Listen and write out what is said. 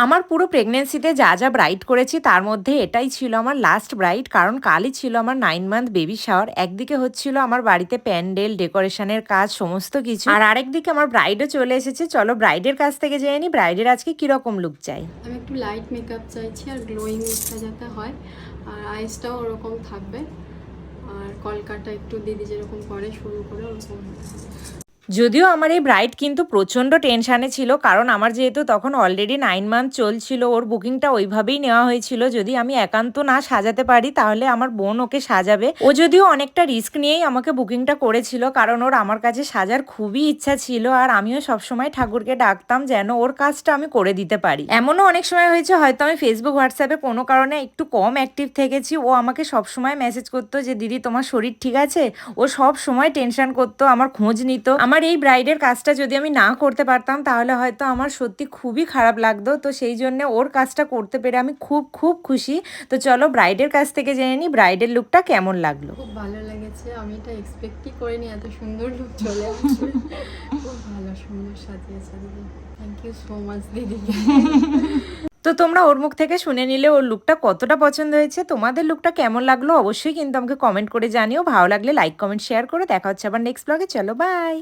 আমার পুরো প্রেগনেন্সিতে যা যা ব্রাইড করেছি তার মধ্যে এটাই ছিল আমার লাস্ট ব্রাইড, কারণ কালই ছিল আমার 9 মান্থ বেবি শাওয়ার। একদিকে হচ্ছিল আমার বাড়িতে প্যান্ডেল ডেকোরেশনের কাজ সমস্ত কিছু, আর আরেকদিকে আমার ব্রাইডও চলে এসেছে। চলো ব্রাইডের কাছ থেকে জেনে নি ব্রাইডের আজকে কিরকম লুক চাই। আমি একটু লাইট মেকআপ চাইছি আর গ্লোয়িং লুকটা যাতে হয়, আর আইসটাও ওরকম থাকবে, আর কলকাটা একটু দিদি যেরকম করে শুরু করে ওরকম হতে হবে। যদিও আমার এই ব্রাইড কিন্তু প্রচণ্ড টেনশানে ছিল, কারণ আমার যেহেতু তখন অলরেডি 9 মান্থ চলছিল, ওর বুকিংটা ওইভাবেই নেওয়া হয়েছিল। যদি আমি একান্ত না সাজাতে পারি তাহলে আমার বোন ওকে সাজাবে। ও যদিও অনেকটা রিস্ক নিয়েই আমাকে বুকিংটা করেছিল, কারণ ওর আমার কাছে সাজার খুবই ইচ্ছা ছিল, আর আমিও সবসময় ঠাকুরকে ডাকতাম যেন ওর কাজটা আমি করে দিতে পারি। এমনও অনেক সময় হয়েছে হয়তো আমি ফেসবুক হোয়াটসঅ্যাপে কোনো কারণে একটু কম অ্যাক্টিভ থেকেছি, ও আমাকে সবসময় মেসেজ করতো যে দিদি তোমার শরীর ঠিক আছে। ও সব সময় টেনশন করতো, আমার খোঁজ নিত। আমার এই ব্রাইডের কাজটা যদি আমি না করতে পারতাম তাহলে হয়তো আমার সত্যি খুবই খারাপ লাগতো। তো সেই জন্য ওর কাজটা করতে পেরে আমি খুব খুব খুশি। তো চলো ব্রাইডের কাছ থেকে জেনে নিই ব্রাইডের লুকটা কেমন লাগলো। খুব ভালো লেগেছে, আমি এটা এক্সপেক্টই করিনি এত সুন্দর লুক চলে আসবে। খুব ভালো সুন্দর সাজিয়েছে দিদি, থ্যাংক ইউ সো মাচ দিদি। তো তোমরা ওর মুখ থেকে শুনে নিলে ওর লুকটা কতটা পছন্দ হয়েছে। তোমাদের লুকটা কেমন লাগলো অবশ্যই কিন্তু আমাকে কমেন্ট করে জানিও। ভালো লাগলে লাইক কমেন্ট শেয়ার করে দেখা হচ্ছে আবার নেক্সট ব্লগে। চলো বাই।